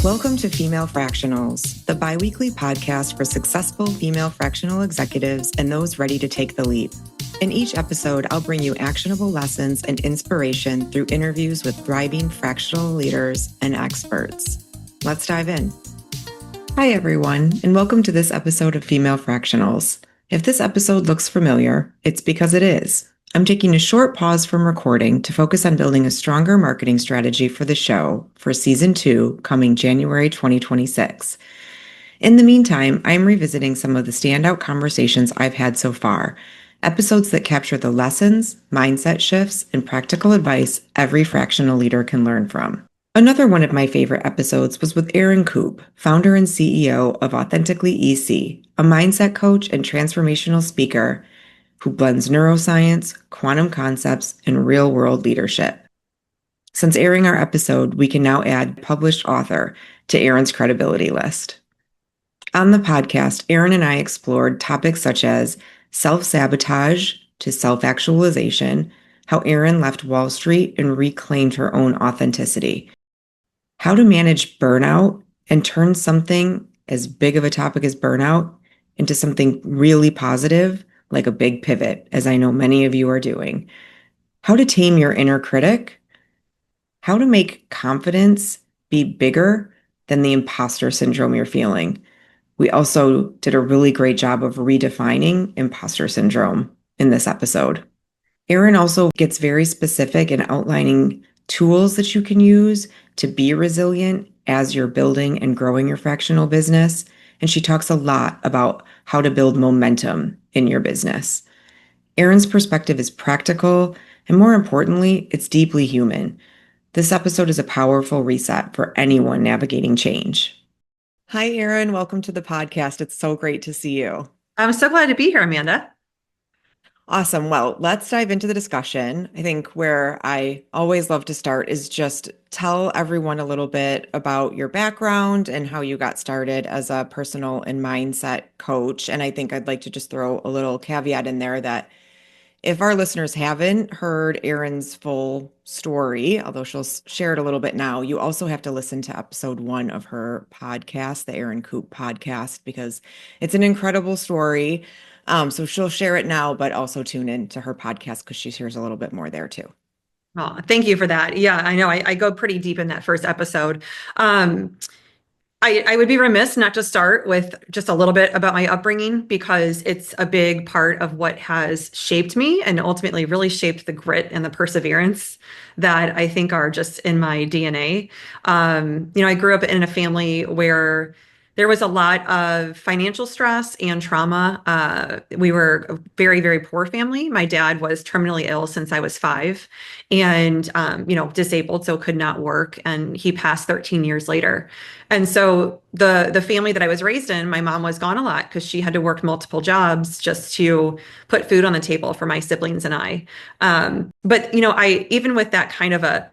Welcome to Female Fractionals, the biweekly podcast for successful female fractional executives and those ready to take the leap. In each episode, I'll bring you actionable lessons and inspiration through interviews with thriving fractional leaders and experts. Let's dive in. Hi, everyone, and welcome to this episode of Female Fractionals. If this episode looks familiar, it's because it is. I'm taking a short pause from recording to focus on building a stronger marketing strategy for the show for Season 2 coming January 2026. In the meantime, I'm revisiting some of the standout conversations I've had so far, episodes that capture the lessons, mindset shifts, and practical advice every fractional leader can learn from. Another one of my favorite episodes was with Erin Coupe, founder and CEO of Authentically EC, a mindset coach and transformational speaker who blends neuroscience, quantum concepts, and real-world leadership. Since airing our episode, we can now add published author to Erin's credibility list. On the podcast, Erin and I explored topics such as self-sabotage to self-actualization, how Erin left Wall Street and reclaimed her own authenticity, how to manage burnout and turn something as big of a topic as burnout into something really positive, like a big pivot, as I know many of you are doing, how to tame your inner critic, how to make confidence be bigger than the imposter syndrome you're feeling. We also did a really great job of redefining imposter syndrome in this episode. Erin also gets very specific in outlining tools that you can use to be resilient as you're building and growing your fractional business. And she talks a lot about how to build momentum in your business. Erin's perspective is practical, and more importantly, it's deeply human. This episode is a powerful reset for anyone navigating change. Hi, Erin. Welcome to the podcast. It's so great to see you. I'm so glad to be here, Amanda. Awesome. Well, let's dive into the discussion. I think where I always love to start is just tell everyone a little bit about your background and how you got started as a personal and mindset coach. And I think I'd like to just throw a little caveat in there that if our listeners haven't heard Erin's full story, although she'll share it a little bit now, you also have to listen to episode 1 of her podcast, the Erin Coupe podcast, because it's an incredible story. So she'll share it now, but also tune in to her podcast because she shares a little bit more there too. Oh, thank you for that. Yeah, I know I go pretty deep in that first episode. I would be remiss not to start with just a little bit about my upbringing because it's a big part of what has shaped me and ultimately really shaped the grit and the perseverance that I think are just in my DNA. I grew up in a family where there was a lot of financial stress and trauma. We were a very, very poor family. My dad was terminally ill since I was 5 and, disabled, so could not work. And he passed 13 years later. And so the family that I was raised in, my mom was gone a lot because she had to work multiple jobs just to put food on the table for my siblings and I. But even with that kind of a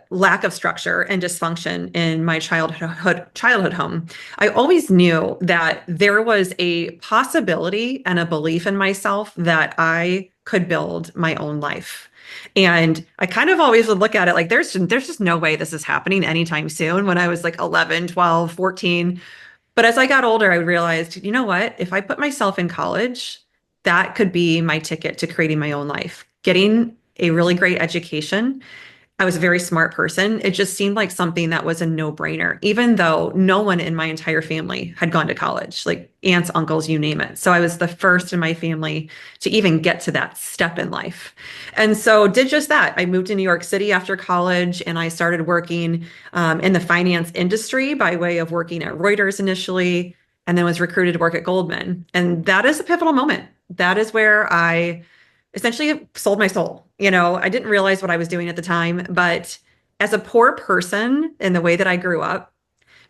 lack of structure and dysfunction in my childhood home, I always knew that there was a possibility and a belief in myself that I could build my own life. And I kind of always would look at it like there's just no way this is happening anytime soon when I was like 11, 12, 14. But as I got older, I realized, you know what? If I put myself in college, that could be my ticket to creating my own life, getting a really great education. I was a very smart person. It just seemed like something that was a no-brainer, even though no one in my entire family had gone to college, like aunts, uncles, you name it. So I was the first in my family to even get to that step in life. And so did just that. I moved to New York City after college and I started working in the finance industry by way of working at Reuters initially, and then was recruited to work at Goldman. And that is a pivotal moment. That is where I essentially sold my soul. I didn't realize what I was doing at the time, but as a poor person in the way that I grew up,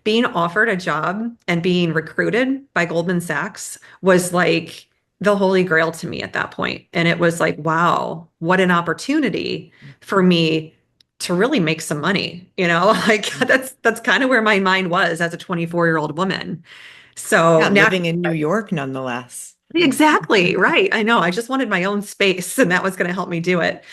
being offered a job and being recruited by Goldman Sachs was like the holy grail to me at that point. And it was like, wow, what an opportunity for me to really make some money. That's kind of where my mind was as a 24-year-old woman. So yeah, living in New York, nonetheless. Exactly. Right. I know. I just wanted my own space and that was going to help me do it.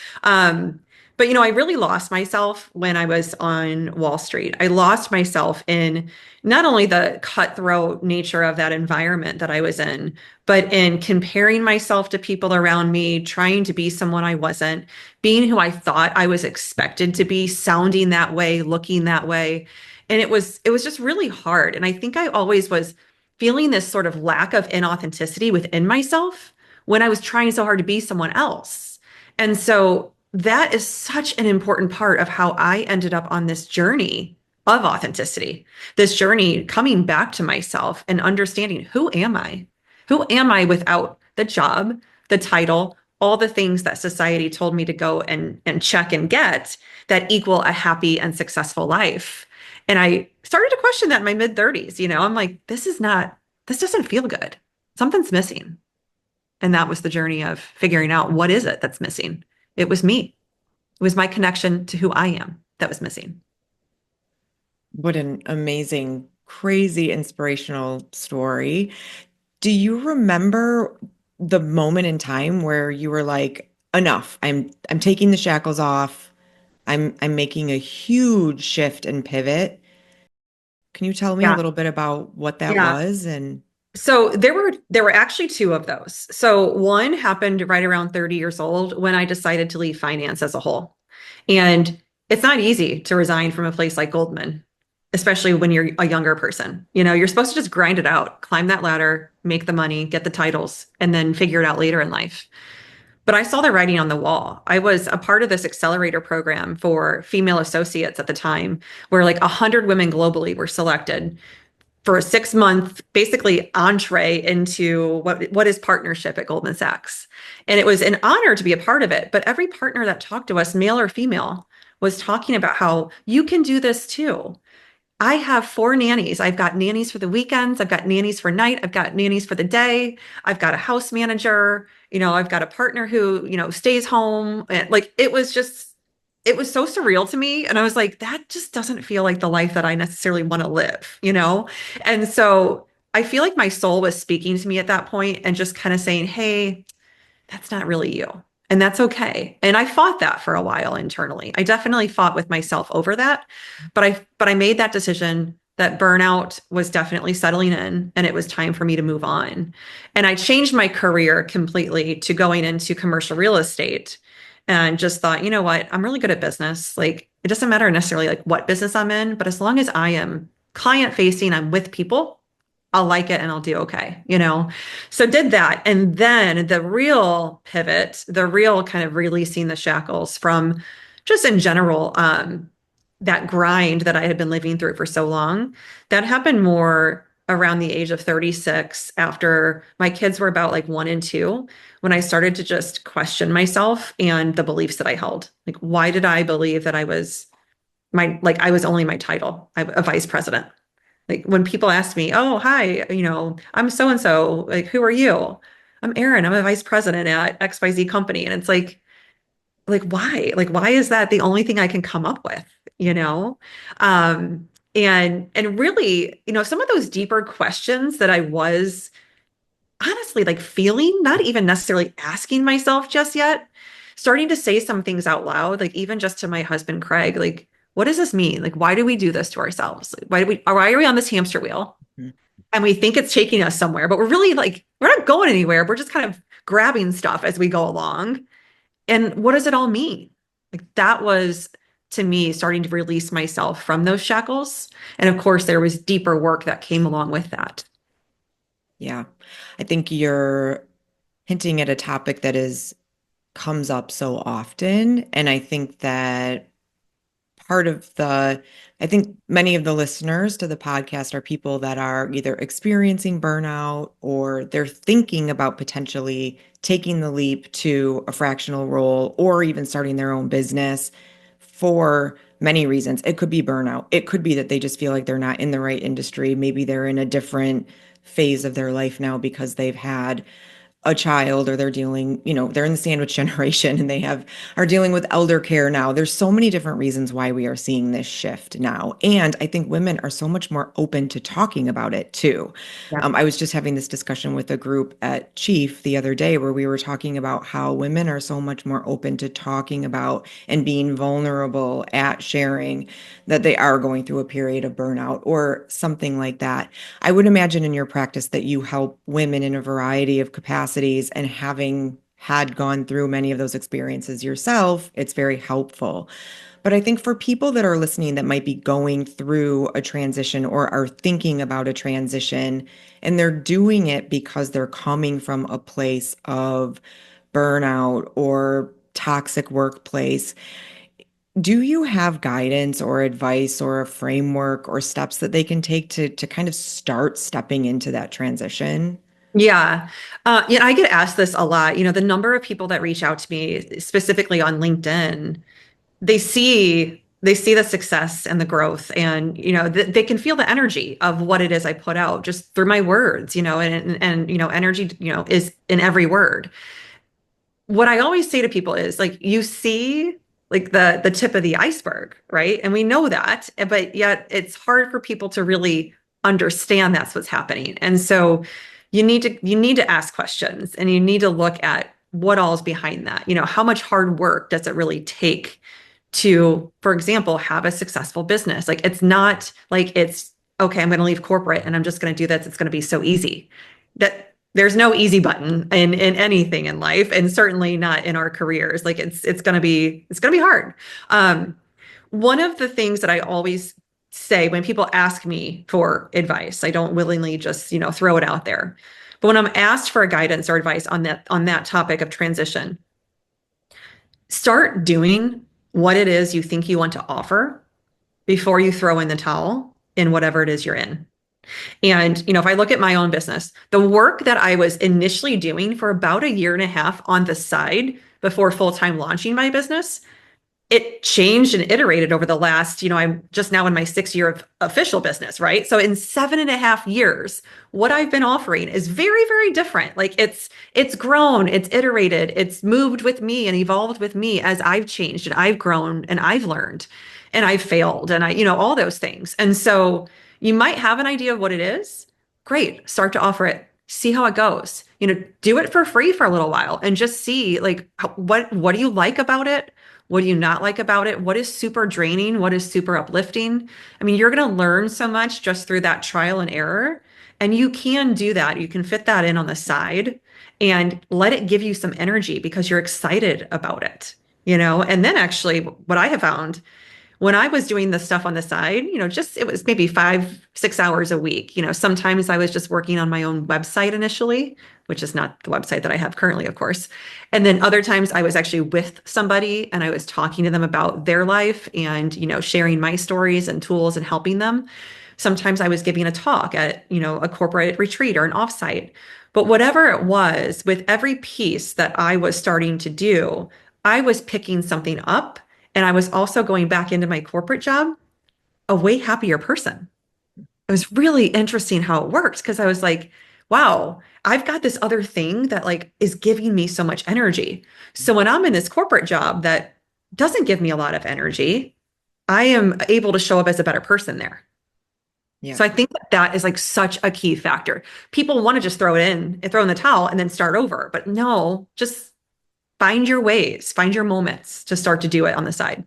But, I really lost myself when I was on Wall Street. I lost myself in not only the cutthroat nature of that environment that I was in, but in comparing myself to people around me, trying to be someone I wasn't, being who I thought I was expected to be, sounding that way, looking that way. And it was just really hard. And I think I always was feeling this sort of lack of inauthenticity within myself when I was trying so hard to be someone else. And so that is such an important part of how I ended up on this journey of authenticity, this journey coming back to myself and understanding, who am I? Who am I without the job, the title, all the things that society told me to go and check and get that equal a happy and successful life? And I started to question that in my mid 30s. I'm like, this doesn't feel good. Something's missing. And that was the journey of figuring out, what is it that's missing? It was me. It was my connection to who I am that was missing. What an amazing, crazy, inspirational story. Do you remember the moment in time where you were like, enough. I'm taking the shackles off. I'm making a huge shift and pivot. Can you tell me a Yeah. little bit about what that Yeah. was? And So there were actually two of those. So one happened right around 30 years old when I decided to leave finance as a whole. And it's not easy to resign from a place like Goldman, especially when you're a younger person. You're supposed to just grind it out, climb that ladder, make the money, get the titles, and then figure it out later in life. But I saw the writing on the wall. I was a part of this accelerator program for female associates at the time, where like 100 women globally were selected for a 6 month basically entree into what is partnership at Goldman Sachs. And it was an honor to be a part of it. But every partner that talked to us, male or female, was talking about how you can do this too. I have 4 nannies. I've got nannies for the weekends. I've got nannies for night. I've got nannies for the day. I've got a house manager. I've got a partner who, stays home. And like, it was so surreal to me. And I was like, that just doesn't feel like the life that I necessarily want to live? And so I feel like my soul was speaking to me at that point and just kind of saying, hey, that's not really you. And that's okay. And I fought that for a while internally. I definitely fought with myself over that. But I made that decision that burnout was definitely settling in and it was time for me to move on. And I changed my career completely to going into commercial real estate and just thought, you know what? I'm really good at business. Like it doesn't matter necessarily like what business I'm in, but as long as I am client facing, I'm with people, I'll like it and I'll do okay. So did that. And then the real pivot, the real kind of releasing the shackles from just in general, that grind that I had been living through for so long, that happened more around the age of 36 after my kids were about like 1 and 2, when I started to just question myself and the beliefs that I held. Like, why did I believe that I was only my title, a vice president? Like when people ask me, "Oh, hi, I'm so and so. Like, who are you?" "I'm Erin. I'm a vice president at XYZ company." And it's like why? Like why is that the only thing I can come up with, you know? And really, some of those deeper questions that I was honestly like feeling, not even necessarily asking myself just yet, starting to say some things out loud, like even just to my husband, Craig, like, what does this mean? Like, why do we do this to ourselves? Like, why are we on this hamster wheel? And we think it's taking us somewhere, but we're really like, we're not going anywhere. We're just kind of grabbing stuff as we go along. And what does it all mean? Like that was to me starting to release myself from those shackles. And of course, there was deeper work that came along with that. yeah, I think you're hinting at a topic that is comes up so often. And I think that part of I think many of the listeners to the podcast are people that are either experiencing burnout or they're thinking about potentially taking the leap to a fractional role or even starting their own business for many reasons. It could be burnout. It could be that they just feel like they're not in the right industry. Maybe they're in a different phase of their life now because they've had a child or they're dealing, they're in the sandwich generation and are dealing with elder care now. There's so many different reasons why we are seeing this shift now. And I think women are so much more open to talking about it too. Yeah. I was just having this discussion with a group at Chief the other day where we were talking about how women are so much more open to talking about and being vulnerable at sharing that they are going through a period of burnout or something like that. I would imagine in your practice that you help women in a variety of capacities, and having had gone through many of those experiences yourself, it's very helpful. But I think for people that are listening that might be going through a transition or are thinking about a transition, and they're doing it because they're coming from a place of burnout or toxic workplace, do you have guidance or advice or a framework or steps that they can take to kind of start stepping into that transition? Yeah. I get asked this a lot. The number of people that reach out to me specifically on LinkedIn, they see the success and the growth, and they can feel the energy of what it is I put out just through my words, and energy, is in every word. What I always say to people is like, you see like the tip of the iceberg, right? And we know that, but yet it's hard for people to really understand that's what's happening. And so you need to ask questions, and you need to look at what all is behind that. How much hard work does it really take to, for example, have a successful business? Like, it's not like it's okay, I'm going to leave corporate and I'm just going to do this. It's going to be so easy. That there's no easy button in anything in life, and certainly not in our careers. Like, it's going to be hard. One of the things that I always say when people ask me for advice, I don't willingly just, throw it out there. But when I'm asked for guidance or advice on that topic of transition, start doing what it is you think you want to offer before you throw in the towel in whatever it is you're in. And, if I look at my own business, the work that I was initially doing for about a year and a half on the side before full-time launching my business, it changed and iterated over the last, I'm just now in my 6th year of official business, right? So in 7.5 years, what I've been offering is very, very different. Like, it's grown, it's iterated, it's moved with me and evolved with me as I've changed and I've grown and I've learned and I've failed and all those things. And so you might have an idea of what it is. Great. Start to offer it. See how it goes. Do it for free for a little while and just see, like, what do you like about it? What do you not like about it? What is super draining? What is super uplifting? I mean, you're going to learn so much just through that trial and error. And you can do that. You can fit that in on the side and let it give you some energy because you're excited about it, And then actually, what I have found when I was doing the stuff on the side, just it was maybe 5-6 hours a week. Sometimes I was just working on my own website initially, which is not the website that I have currently, of course. And then other times I was actually with somebody and I was talking to them about their life and, sharing my stories and tools and helping them. Sometimes I was giving a talk at, a corporate retreat or an offsite. But whatever it was, with every piece that I was starting to do, I was picking something up. And I was also going back into my corporate job a way happier person. It was really interesting how it worked because I was like, wow, I've got this other thing that like is giving me so much energy. So when I'm in this corporate job that doesn't give me a lot of energy, I am able to show up as a better person there. Yeah. So I think that is like such a key factor. People want to just throw in the towel and then start over, but no, just find your ways, find your moments to start to do it on the side.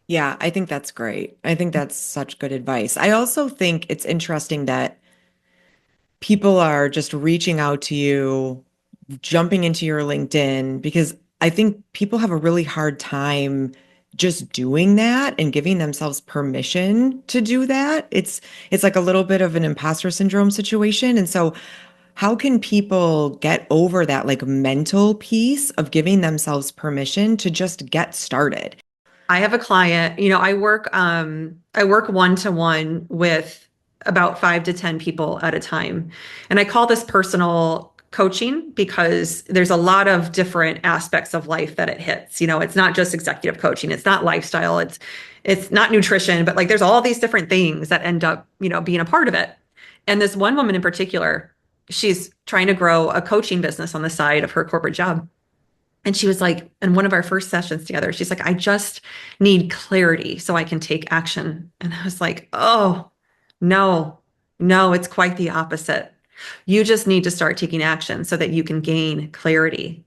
Yeah, I think that's great. I think that's such good advice. I also think it's interesting that people are just reaching out to you, jumping into your LinkedIn, because I think people have a really hard time just doing that and giving themselves permission to do that. It's like a little bit of an imposter syndrome situation. And so how can people get over that like mental piece of giving themselves permission to just get started? I have a client, I work one-to-one with about 5 to 10 people at a time. And I call this personal coaching because there's a lot of different aspects of life that it hits. It's not just executive coaching, it's not lifestyle, it's not nutrition, but like there's all these different things that end up, being a part of it. And this one woman in particular, she's trying to grow a coaching business on the side of her corporate job. And she was like, in one of our first sessions together, she's like, I just need clarity so I can take action. And I was like, oh, no, no, it's quite the opposite. You just need to start taking action so that you can gain clarity.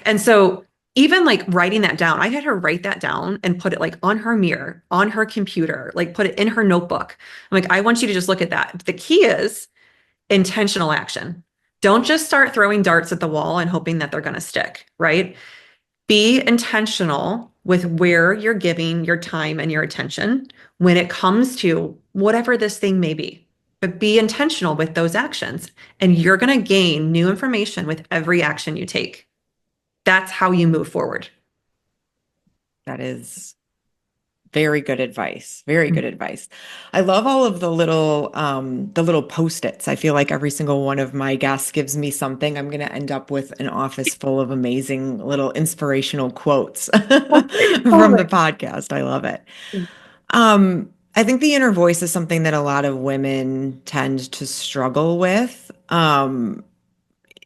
And so, even like writing that down, I had her write that down and put it like on her mirror, on her computer, like put it in her notebook. I'm like, I want you to just look at that. The key is intentional action. Don't just start throwing darts at the wall and hoping that they're going to stick, right? Be intentional with where you're giving your time and your attention when it comes to whatever this thing may be. But be intentional with those actions, and you're going to gain new information with every action you take. That's how you move forward. That is very good advice. Very good advice. I love all of the little post-its. I feel like every single one of my guests gives me something. I'm going to end up with an office full of amazing little inspirational quotes from the podcast. I love it. I think the inner voice is something that a lot of women tend to struggle with.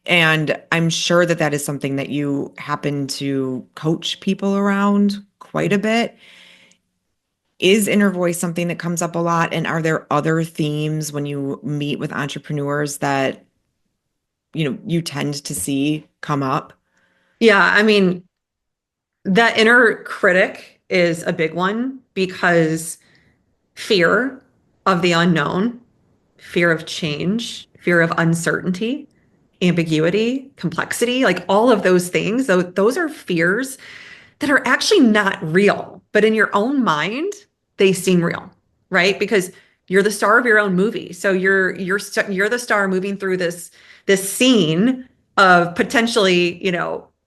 And I'm sure that that is something that you happen to coach people around quite a bit. Is inner voice something that comes up a lot? And are there other themes when you meet with entrepreneurs that, you tend to see come up? Yeah, I mean, that inner critic is a big one because fear of the unknown, fear of change, fear of uncertainty, ambiguity, complexity, like all of those things, those are fears that are actually not real, but in your own mind, they seem real, right? Because you're the star of your own movie. So you're the star moving through this scene of potentially,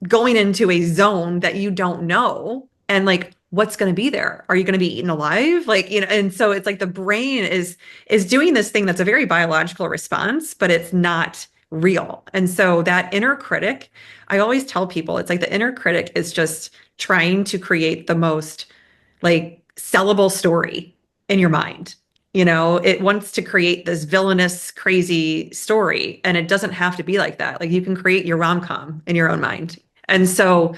going into a zone that you don't know, and like what's going to be there? Are you going to be eaten alive? Like, and so it's like the brain is doing this thing that's a very biological response, but it's not real. And so that inner critic, I always tell people, it's like the inner critic is just trying to create the most like sellable story in your mind. It wants to create this villainous, crazy story, and it doesn't have to be like that. Like you can create your rom-com in your own mind. And so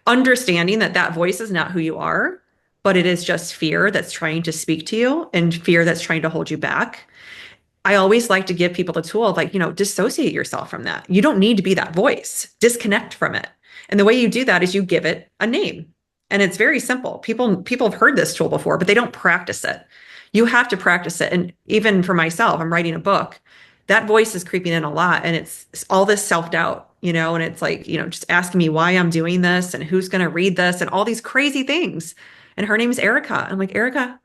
understanding that that voice is not who you are, but it is just fear that's trying to speak to you and fear that's trying to hold you back. I always like to give people the tool of like, dissociate yourself from that. You don't need to be that voice. Disconnect from it. And the way you do that is you give it a name. And it's very simple. People have heard this tool before, but they don't practice it. You have to practice it. And even for myself, I'm writing a book. That voice is creeping in a lot. And it's all this self-doubt, and it's like, just asking me why I'm doing this and who's going to read this and all these crazy things. And her name is Erica. I'm like, Erica,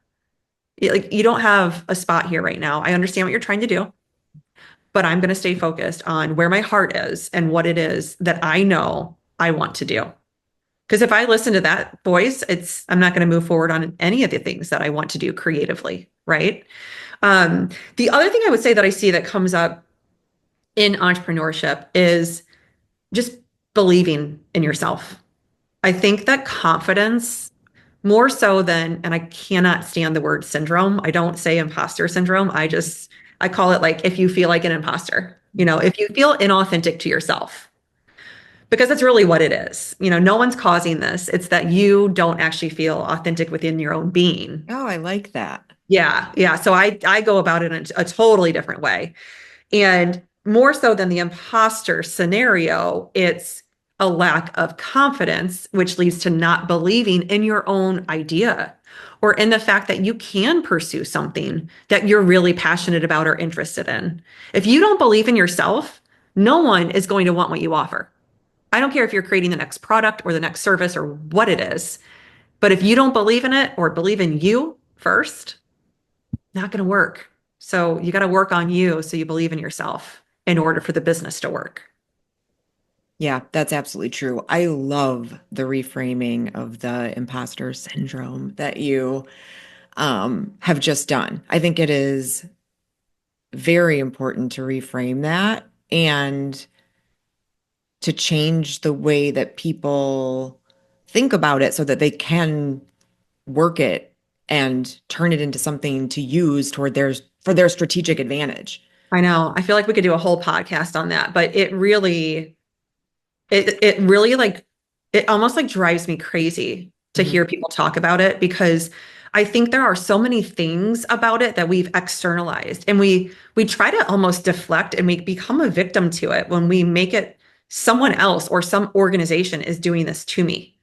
like you don't have a spot here right now. I understand what you're trying to do, but I'm going to stay focused on where my heart is and what it is that I know I want to do. Because if I listen to that voice, I'm not going to move forward on any of the things that I want to do creatively, right? The other thing I would say that I see that comes up in entrepreneurship is just believing in yourself. I think that confidence, more so than, and I cannot stand the word syndrome. I don't say imposter syndrome. I call it like if you feel like an imposter, if you feel inauthentic to yourself, because that's really what it is. No one's causing this. It's that you don't actually feel authentic within your own being. Oh, I like that. Yeah. Yeah. So I go about it in a totally different way. And more so than the imposter scenario, it's a lack of confidence, which leads to not believing in your own idea or in the fact that you can pursue something that you're really passionate about or interested in. If you don't believe in yourself, no one is going to want what you offer. I don't care if you're creating the next product or the next service or what it is, but if you don't believe in it or believe in you first, not going to work. So you got to work on you so you believe in yourself in order for the business to work. Yeah, that's absolutely true. I love the reframing of the imposter syndrome that you have just done. I think it is very important to reframe that and to change the way that people think about it so that they can work it and turn it into something to use for their strategic advantage. I know. I feel like we could do a whole podcast on that, but it really like it almost like drives me crazy to Mhm. hear people talk about it because I think there are so many things about it that we've externalized and we try to almost deflect and we become a victim to it when we make it someone else or some organization is doing this to me.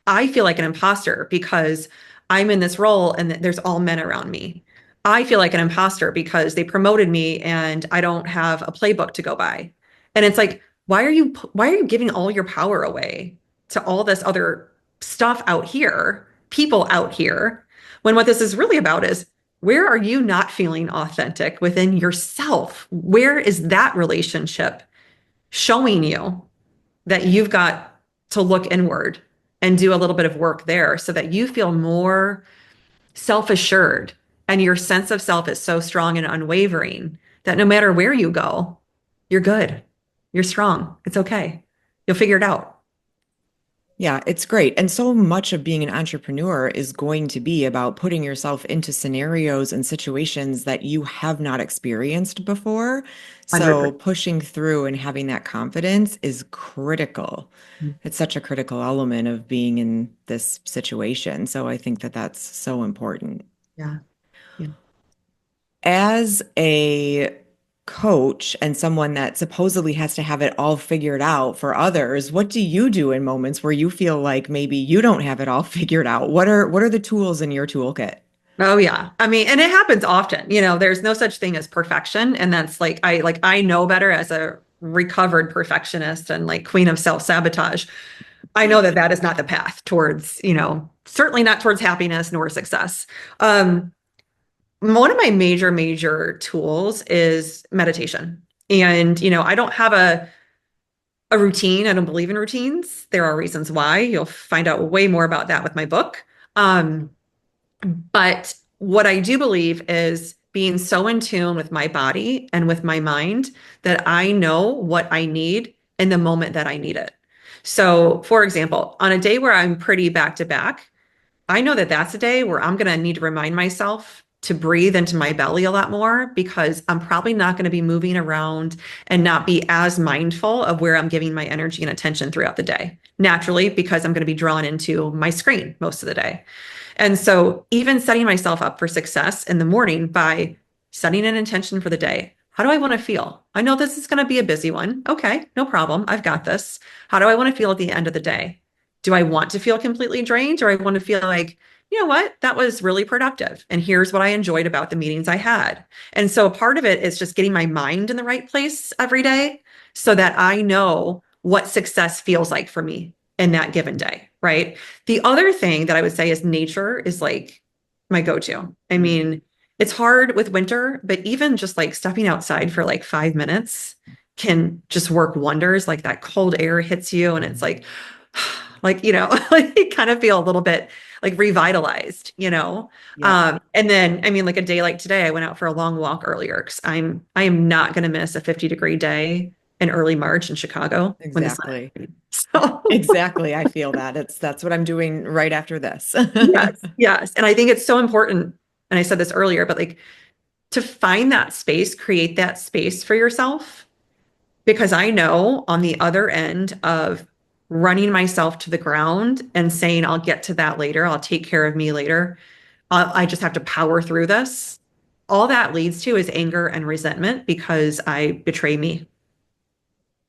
I feel like an imposter because I'm in this role and there's all men around me. I feel like an imposter because they promoted me and I don't have a playbook to go by. And it's like, why are you giving all your power away to all this other stuff out here, people out here, when what this is really about is where are you not feeling authentic within yourself? Where is that relationship showing you that you've got to look inward and do a little bit of work there so that you feel more self-assured and your sense of self is so strong and unwavering that no matter where you go, you're good. You're strong. It's okay. You'll figure it out. Yeah, it's great. And so much of being an entrepreneur is going to be about putting yourself into scenarios and situations that you have not experienced before. So 100%. pushing through and having that confidence is critical. It's such a critical element of being in this situation. So I think that that's so important. Yeah. Yeah. As a coach and someone that supposedly has to have it all figured out for others, what do you do in moments where you feel like maybe you don't have it all figured out? What are the tools in your toolkit? Oh yeah. I mean, and it happens often. There's no such thing as perfection. And that's like I know better as a recovered perfectionist and like queen of self-sabotage. I know that that is not the path towards, certainly not towards happiness nor success. One of my major tools is meditation. And, I don't have a routine. I don't believe in routines. There are reasons why. You'll find out way more about that with my book. But what I do believe is being so in tune with my body and with my mind that I know what I need in the moment that I need it. So, for example, on a day where I'm pretty back to back, I know that that's a day where I'm going to need to remind myself to breathe into my belly a lot more because I'm probably not going to be moving around and not be as mindful of where I'm giving my energy and attention throughout the day. Naturally, because I'm going to be drawn into my screen most of the day. And so, even setting myself up for success in the morning by setting an intention for the day. How do I want to feel? I know this is going to be a busy one. Okay, no problem. I've got this. How do I want to feel at the end of the day? Do I want to feel completely drained or I want to feel like, you know what, that was really productive. And here's what I enjoyed about the meetings I had. And so part of it is just getting my mind in the right place every day so that I know what success feels like for me in that given day. Right. The other thing that I would say is nature is like my go-to. I mean, it's hard with winter, but even just like stepping outside for like 5 minutes can just work wonders. Like that cold air hits you and it's like, like you kind of feel a little bit like revitalized. Yep, And then, I mean, like a day like today, I went out for a long walk earlier because I am not going to miss a 50-degree day in early March in Chicago when the sun exactly. is so Exactly. I feel that. That's what I'm doing right after this. yes, yes. And I think it's so important. And I said this earlier, but like to find that space, create that space for yourself because I know on the other end of running myself to the ground and saying, I'll get to that later, I'll take care of me later, I just have to power through this. All that leads to is anger and resentment because I betray me.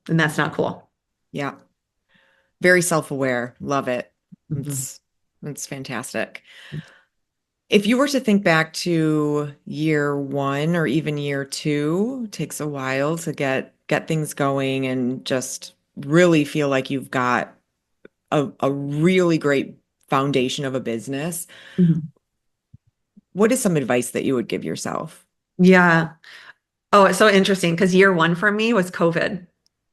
And that's not cool. Yeah. Very self-aware. Love it. Mhm. It's fantastic. If you were to think back to year one or even year two, it takes a while to get things going and just really feel like you've got a really great foundation of a business. Mhm. What is some advice that you would give yourself? Yeah. Oh, it's so interesting because year one for me was COVID.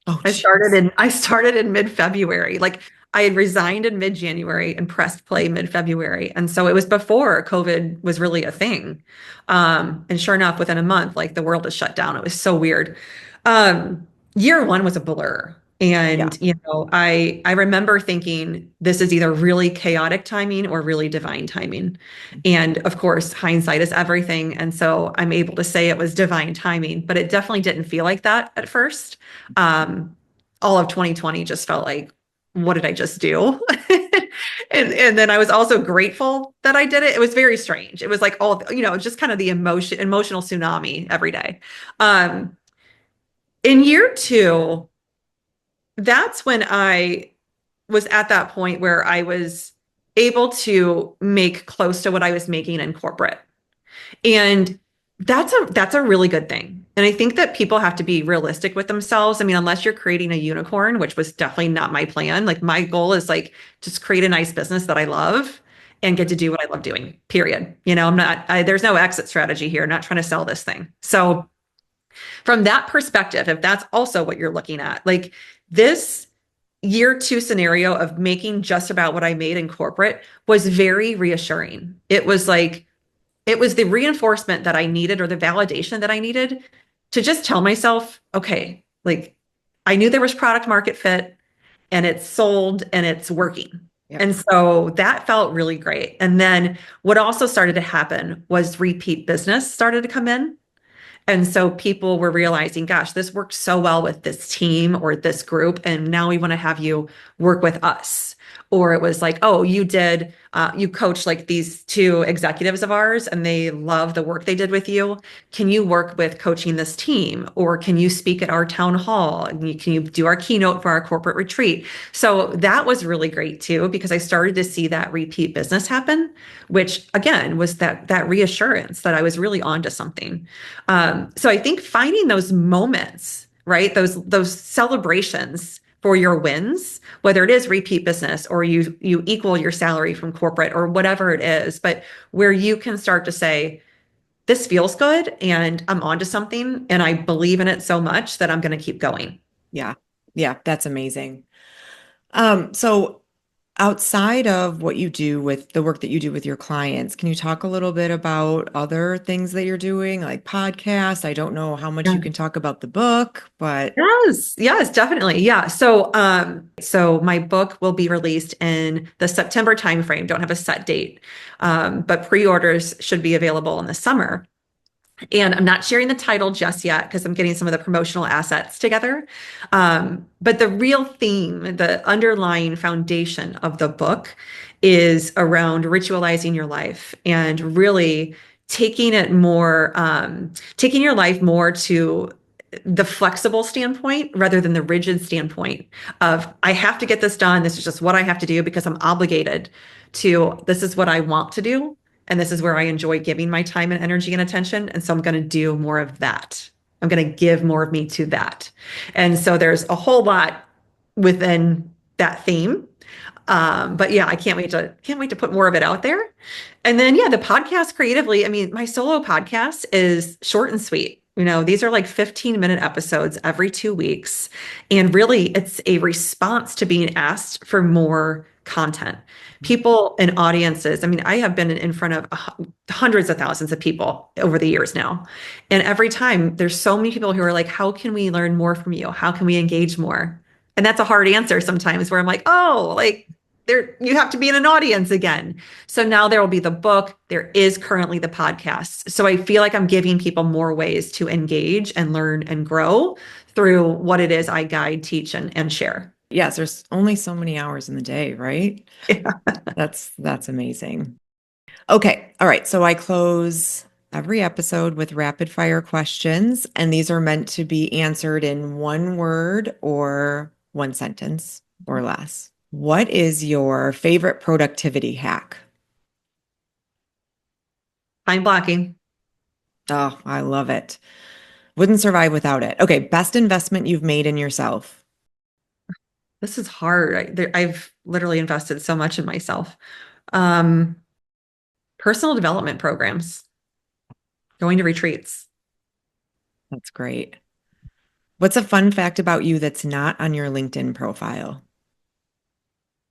Oh, I started jeez. in I started in mid-February. Like I had resigned in mid-January and pressed play mid-February. And so it was before COVID was really a thing. And sure enough, within a month, like the world is shut down. It was so weird. Year one was a blur. Yeah. And, I remember thinking this is either really chaotic timing or really divine timing. And of course, hindsight is everything. And so I'm able to say it was divine timing, but it definitely didn't feel like that at first. Um, all of 2020 just felt like, what did I just do? And then I was also grateful that I did it. It was very strange. It was like all, just kind of the emotional tsunami every day. Um, in year two, that's when I was at that point where I was able to make close to what I was making in corporate. And that's a really good thing. And I think that people have to be realistic with themselves. I mean, unless you're creating a unicorn, which was definitely not my plan. Like my goal is like just create a nice business that I love and get to do what I love doing. Period. There's no exit strategy here. I'm not trying to sell this thing. So from that perspective, if that's also what you're looking at, like this year two scenario of making just about what I made in corporate was very reassuring. It was the reinforcement that I needed or the validation that I needed to just tell myself, okay, like I knew there was product market fit and it's sold and it's working. Yep. And so that felt really great. And then what also started to happen was repeat business started to come in. And so people were realizing, gosh, this worked so well with this team or this group. And now we want to have you work with us. Or it was like, oh, you coached like these two executives of ours and they love the work they did with you. Can you work with coaching this team? Or can you speak at our town hall? And can you do our keynote for our corporate retreat? So that was really great too, because I started to see that repeat business happen, which again was that reassurance that I was really onto something. So I think finding those moments, right? Those celebrations for your wins, whether it is repeat business or you equal your salary from corporate or whatever it is, but where you can start to say, this feels good and I'm onto something and I believe in it so much that I'm going to keep going. Yeah. Yeah. That's amazing. So outside of what you do with the work that you do with your clients, can you talk a little bit about other things that you're doing, like podcasts? I don't know how much you can talk about the book, but Yes, definitely. Yeah. So my book will be released in the September timeframe. Don't have a set date, but pre-orders should be available in the summer. And I'm not sharing the title just yet because I'm getting some of the promotional assets together. But the real theme, the underlying foundation of the book is around ritualizing your life and really taking your life more to the flexible standpoint rather than the rigid standpoint of, I have to get this done. This is just what I have to do because I'm obligated to, this is what I want to do. And this is where I enjoy giving my time and energy and attention. And so I'm going to do more of that. I'm going to give more of me to that. And so there's a whole lot within that theme. But yeah, I can't wait to put more of it out there. And then yeah, the podcast creatively, I mean, my solo podcast is short and sweet. These are like 15-minute episodes every 2 weeks. And really, it's a response to being asked for more content. People and audiences. I mean, I have been in front of hundreds of thousands of people over the years now. And every time there's so many people who are like, how can we learn more from you? How can we engage more? And that's a hard answer sometimes where I'm like, oh, like there, you have to be in an audience again. So now there will be the book. There is currently the podcast. So I feel like I'm giving people more ways to engage and learn and grow through what it is I guide, teach, and share. yes, there's only so many hours in the day, right? Yeah. That's amazing. Okay. All right. So I close every episode with rapid fire questions, and these are meant to be answered in one word or one sentence or less. What is your favorite productivity hack? Time blocking. Oh, I love it. Wouldn't survive without it. Okay. Best investment you've made in yourself. This is hard. I've literally invested so much in myself. Um, Personal development programs, going to retreats. That's great. What's a fun fact about you that's not on your LinkedIn profile?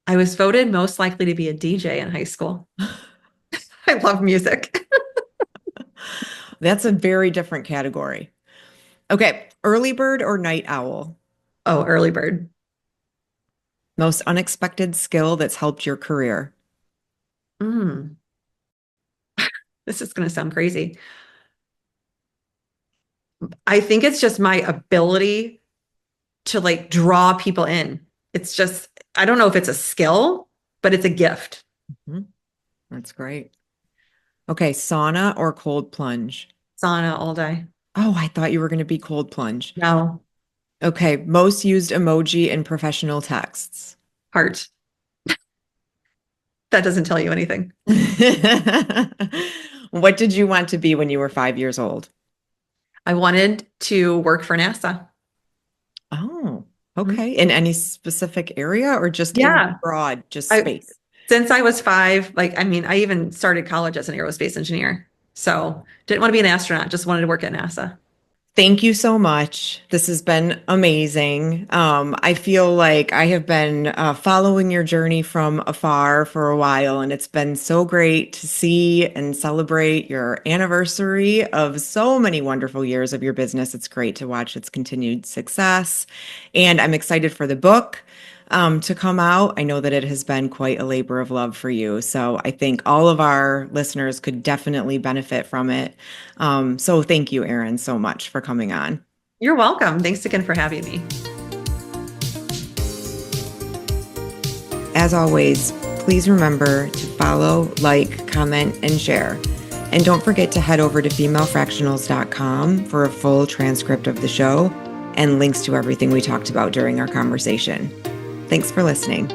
I was voted most likely to be a DJ in high school. I love music. That's a very different category. Okay. Early bird or night owl? Oh, early bird. Most unexpected skill that's helped your career. Mm, this is going to sound crazy. I think it's just my ability to like draw people in. It's just, I don't know if it's a skill, but it's a gift. Mhm. That's great. Okay, sauna or cold plunge? Sauna all day. Oh, I thought you were going to be cold plunge. No, Okay, most used emoji in professional texts. heart. That doesn't tell you anything. What did you want to be when you were 5 years old? I wanted to work for NASA. Oh, Mhm. okay. In any specific area or just in Yeah. broad, just I space? since I was five, like I mean, I even started college as an aerospace engineer. So didn't want to be an astronaut, just wanted to work at NASA. Thank you so much. This has been amazing. I feel like I have been following your journey from afar for a while, and it's been so great to see and celebrate your anniversary of so many wonderful years of your business. It's great to watch its continued success, and I'm excited for the book to come out. I know that it has been quite a labor of love for you. So I think all of our listeners could definitely benefit from it. So thank you, Erin, so much for coming on. You're welcome. Thanks again for having me. As always, please remember to follow, like, comment, and share. And don't forget to head over to femalefractionals.com for a full transcript of the show and links to everything we talked about during our conversation. Thanks for listening.